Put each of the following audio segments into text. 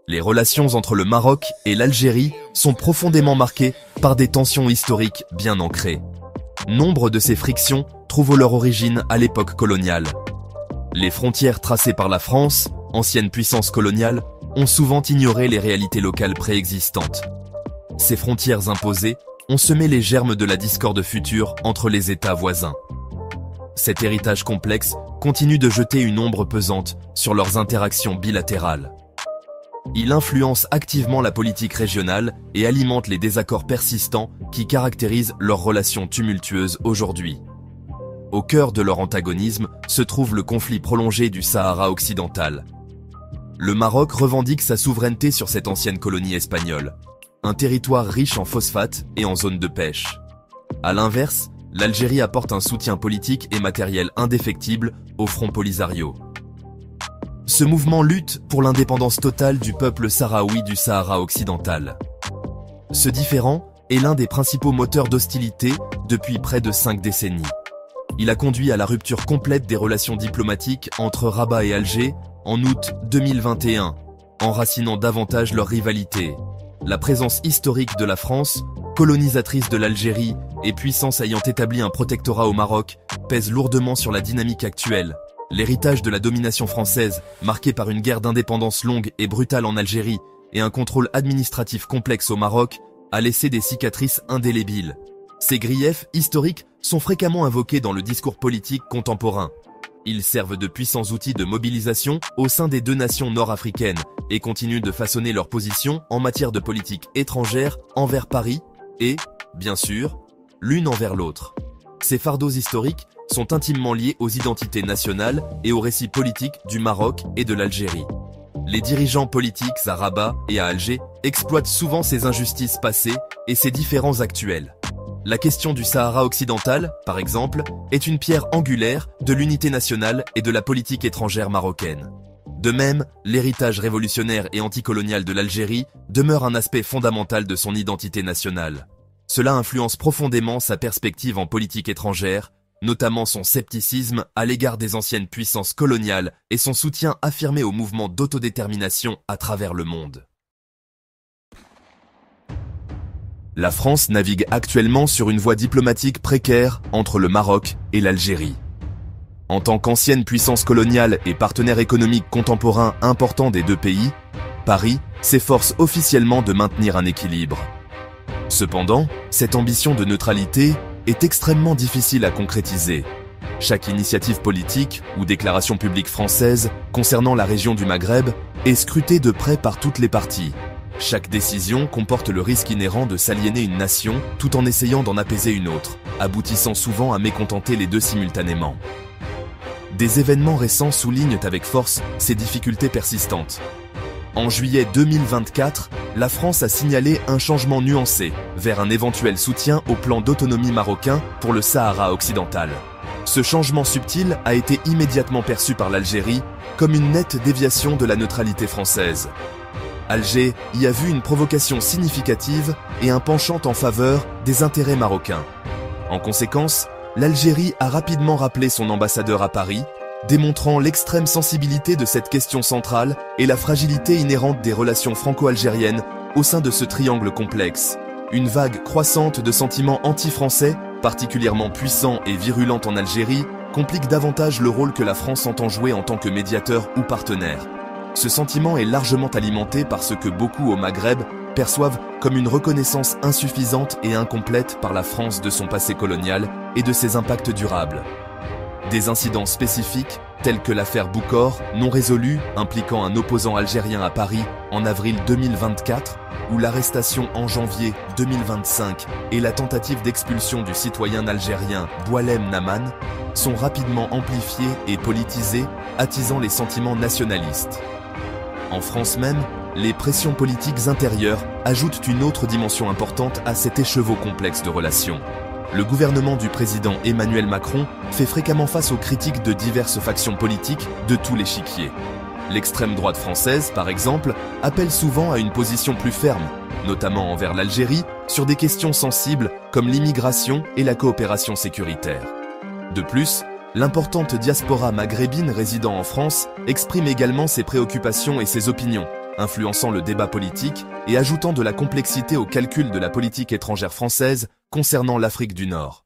Les relations entre le Maroc et l'Algérie sont profondément marquées par des tensions historiques bien ancrées. Nombre de ces frictions trouvent leur origine à l'époque coloniale. Les frontières tracées par la France, ancienne puissance coloniale, ont souvent ignoré les réalités locales préexistantes. Ces frontières imposées ont semé les germes de la discorde future entre les États voisins. Cet héritage complexe continue de jeter une ombre pesante sur leurs interactions bilatérales. Il influence activement la politique régionale et alimente les désaccords persistants qui caractérisent leurs relations tumultueuses aujourd'hui. Au cœur de leur antagonisme se trouve le conflit prolongé du Sahara occidental. Le Maroc revendique sa souveraineté sur cette ancienne colonie espagnole, un territoire riche en phosphate et en zones de pêche. À l'inverse, l'Algérie apporte un soutien politique et matériel indéfectible au Front Polisario. Ce mouvement lutte pour l'indépendance totale du peuple sahraoui du Sahara occidental. Ce différend est l'un des principaux moteurs d'hostilité depuis près de 5 décennies. Il a conduit à la rupture complète des relations diplomatiques entre Rabat et Alger en août 2021, enracinant davantage leur rivalité. La présence historique de la France, colonisatrice de l'Algérie et puissance ayant établi un protectorat au Maroc, pèse lourdement sur la dynamique actuelle. L'héritage de la domination française, marqué par une guerre d'indépendance longue et brutale en Algérie et un contrôle administratif complexe au Maroc, a laissé des cicatrices indélébiles. Ces griefs historiques sont fréquemment invoqués dans le discours politique contemporain. Ils servent de puissants outils de mobilisation au sein des deux nations nord-africaines et continuent de façonner leur position en matière de politique étrangère envers Paris et, bien sûr, l'une envers l'autre. Ces fardeaux historiques sont intimement liés aux identités nationales et aux récits politiques du Maroc et de l'Algérie. Les dirigeants politiques à Rabat et à Alger exploitent souvent ces injustices passées et ces différends actuels. La question du Sahara occidental, par exemple, est une pierre angulaire de l'unité nationale et de la politique étrangère marocaine. De même, l'héritage révolutionnaire et anticolonial de l'Algérie demeure un aspect fondamental de son identité nationale. Cela influence profondément sa perspective en politique étrangère, notamment son scepticisme à l'égard des anciennes puissances coloniales et son soutien affirmé au mouvement d'autodétermination à travers le monde. La France navigue actuellement sur une voie diplomatique précaire entre le Maroc et l'Algérie. En tant qu'ancienne puissance coloniale et partenaire économique contemporain important des deux pays, Paris s'efforce officiellement de maintenir un équilibre. Cependant, cette ambition de neutralité est extrêmement difficile à concrétiser. Chaque initiative politique ou déclaration publique française concernant la région du Maghreb est scrutée de près par toutes les parties. Chaque décision comporte le risque inhérent de s'aliéner une nation tout en essayant d'en apaiser une autre, aboutissant souvent à mécontenter les deux simultanément. Des événements récents soulignent avec force ces difficultés persistantes. En juillet 2024, la France a signalé un changement nuancé vers un éventuel soutien au plan d'autonomie marocain pour le Sahara occidental. Ce changement subtil a été immédiatement perçu par l'Algérie comme une nette déviation de la neutralité française. Alger y a vu une provocation significative et un penchant en faveur des intérêts marocains. En conséquence, l'Algérie a rapidement rappelé son ambassadeur à Paris, démontrant l'extrême sensibilité de cette question centrale et la fragilité inhérente des relations franco-algériennes au sein de ce triangle complexe. Une vague croissante de sentiments anti-français, particulièrement puissants et virulents en Algérie, complique davantage le rôle que la France entend jouer en tant que médiateur ou partenaire. Ce sentiment est largement alimenté par ce que beaucoup au Maghreb perçoivent comme une reconnaissance insuffisante et incomplète par la France de son passé colonial et de ses impacts durables. Des incidents spécifiques, tels que l'affaire Boucor, non résolue, impliquant un opposant algérien à Paris en avril 2024, ou l'arrestation en janvier 2025 et la tentative d'expulsion du citoyen algérien Boualem Naman, sont rapidement amplifiés et politisés, attisant les sentiments nationalistes. En France même, les pressions politiques intérieures ajoutent une autre dimension importante à cet écheveau complexe de relations. Le gouvernement du président Emmanuel Macron fait fréquemment face aux critiques de diverses factions politiques de tout l'échiquier. L'extrême droite française, par exemple, appelle souvent à une position plus ferme, notamment envers l'Algérie, sur des questions sensibles comme l'immigration et la coopération sécuritaire. De plus, l'importante diaspora maghrébine résidant en France exprime également ses préoccupations et ses opinions, influençant le débat politique et ajoutant de la complexité au calcul de la politique étrangère française concernant l'Afrique du Nord.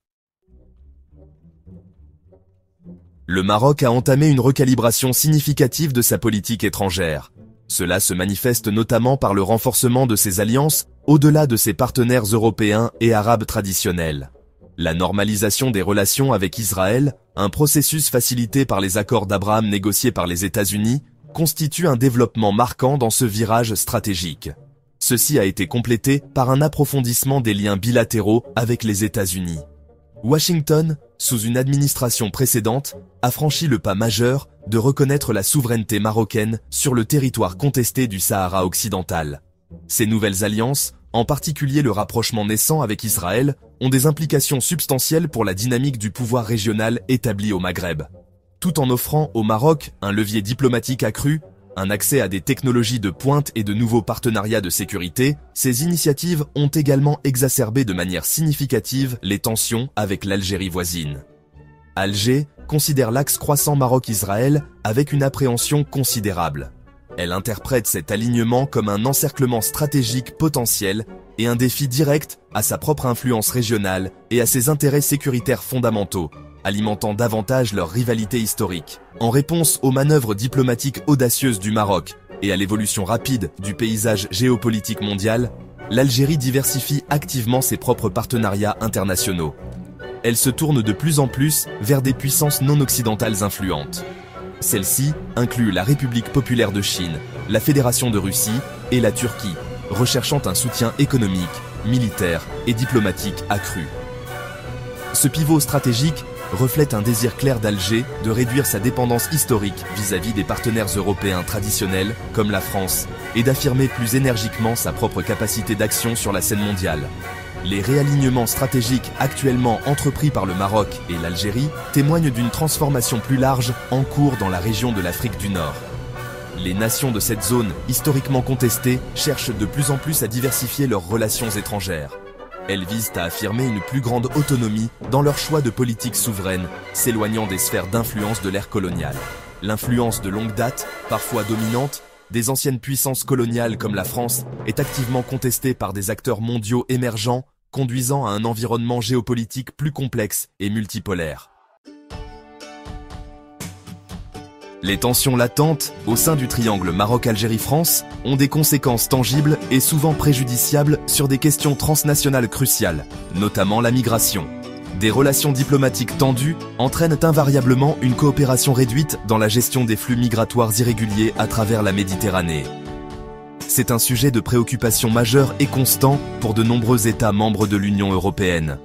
Le Maroc a entamé une recalibration significative de sa politique étrangère. Cela se manifeste notamment par le renforcement de ses alliances au-delà de ses partenaires européens et arabes traditionnels. La normalisation des relations avec Israël, un processus facilité par les accords d'Abraham négociés par les États-Unis, constitue un développement marquant dans ce virage stratégique. Ceci a été complété par un approfondissement des liens bilatéraux avec les États-Unis. Washington, sous une administration précédente, a franchi le pas majeur de reconnaître la souveraineté marocaine sur le territoire contesté du Sahara occidental. Ces nouvelles alliances, en particulier le rapprochement naissant avec Israël, ont des implications substantielles pour la dynamique du pouvoir régional établi au Maghreb. Tout en offrant au Maroc un levier diplomatique accru, un accès à des technologies de pointe et de nouveaux partenariats de sécurité, ces initiatives ont également exacerbé de manière significative les tensions avec l'Algérie voisine. Alger considère l'axe croissant Maroc-Israël avec une appréhension considérable. Elle interprète cet alignement comme un encerclement stratégique potentiel et un défi direct à sa propre influence régionale et à ses intérêts sécuritaires fondamentaux, alimentant davantage leur rivalité historique. En réponse aux manœuvres diplomatiques audacieuses du Maroc et à l'évolution rapide du paysage géopolitique mondial, l'Algérie diversifie activement ses propres partenariats internationaux. Elle se tourne de plus en plus vers des puissances non occidentales influentes. Celles-ci incluent la République populaire de Chine, la Fédération de Russie et la Turquie, recherchant un soutien économique, militaire et diplomatique accru. Ce pivot stratégique reflète un désir clair d'Alger de réduire sa dépendance historique vis-à-vis des partenaires européens traditionnels comme la France et d'affirmer plus énergiquement sa propre capacité d'action sur la scène mondiale. Les réalignements stratégiques actuellement entrepris par le Maroc et l'Algérie témoignent d'une transformation plus large en cours dans la région de l'Afrique du Nord. Les nations de cette zone, historiquement contestée, cherchent de plus en plus à diversifier leurs relations étrangères. Elles visent à affirmer une plus grande autonomie dans leur choix de politique souveraine, s'éloignant des sphères d'influence de l'ère coloniale. L'influence de longue date, parfois dominante, des anciennes puissances coloniales comme la France est activement contestée par des acteurs mondiaux émergents, conduisant à un environnement géopolitique plus complexe et multipolaire. Les tensions latentes au sein du triangle Maroc-Algérie-France ont des conséquences tangibles et souvent préjudiciables sur des questions transnationales cruciales, notamment la migration. Des relations diplomatiques tendues entraînent invariablement une coopération réduite dans la gestion des flux migratoires irréguliers à travers la Méditerranée. C'est un sujet de préoccupation majeur et constant pour de nombreux États membres de l'Union européenne.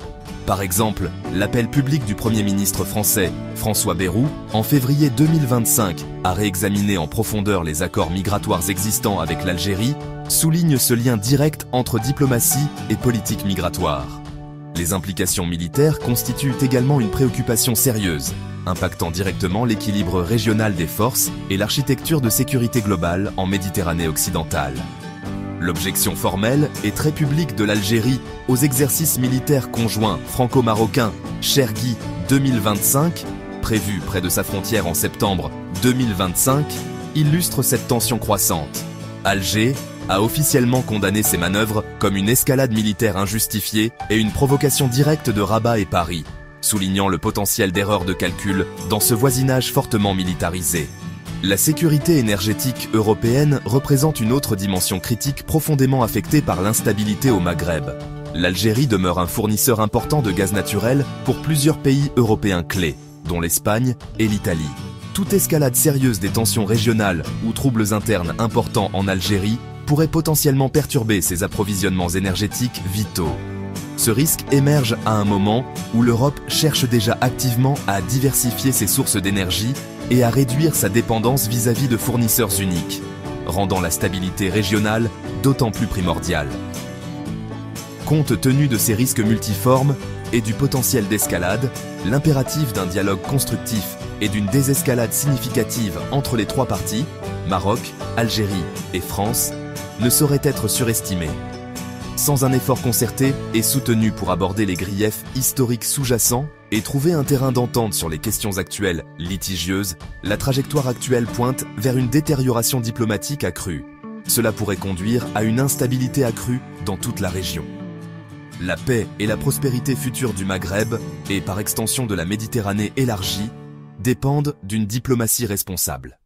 Par exemple, l'appel public du Premier ministre français, François Bayrou, en février 2025, à réexaminer en profondeur les accords migratoires existants avec l'Algérie, souligne ce lien direct entre diplomatie et politique migratoire. Les implications militaires constituent également une préoccupation sérieuse, impactant directement l'équilibre régional des forces et l'architecture de sécurité globale en Méditerranée occidentale. L'objection formelle et très publique de l'Algérie aux exercices militaires conjoints franco-marocains Chergui 2025, prévu près de sa frontière en septembre 2025, illustre cette tension croissante. Alger a officiellement condamné ces manœuvres comme une escalade militaire injustifiée et une provocation directe de Rabat et Paris, soulignant le potentiel d'erreur de calcul dans ce voisinage fortement militarisé. La sécurité énergétique européenne représente une autre dimension critique profondément affectée par l'instabilité au Maghreb. L'Algérie demeure un fournisseur important de gaz naturel pour plusieurs pays européens clés, dont l'Espagne et l'Italie. Toute escalade sérieuse des tensions régionales ou troubles internes importants en Algérie pourrait potentiellement perturber ses approvisionnements énergétiques vitaux. Ce risque émerge à un moment où l'Europe cherche déjà activement à diversifier ses sources d'énergie et à réduire sa dépendance vis-à-vis de fournisseurs uniques, rendant la stabilité régionale d'autant plus primordiale. Compte tenu de ces risques multiformes et du potentiel d'escalade, l'impératif d'un dialogue constructif et d'une désescalade significative entre les trois parties, Maroc, Algérie et France, ne saurait être surestimé. Sans un effort concerté et soutenu pour aborder les griefs historiques sous-jacents et trouver un terrain d'entente sur les questions actuelles litigieuses, la trajectoire actuelle pointe vers une détérioration diplomatique accrue. cela pourrait conduire à une instabilité accrue dans toute la région. La paix et la prospérité future du Maghreb, et par extension de la Méditerranée élargie, dépendent d'une diplomatie responsable.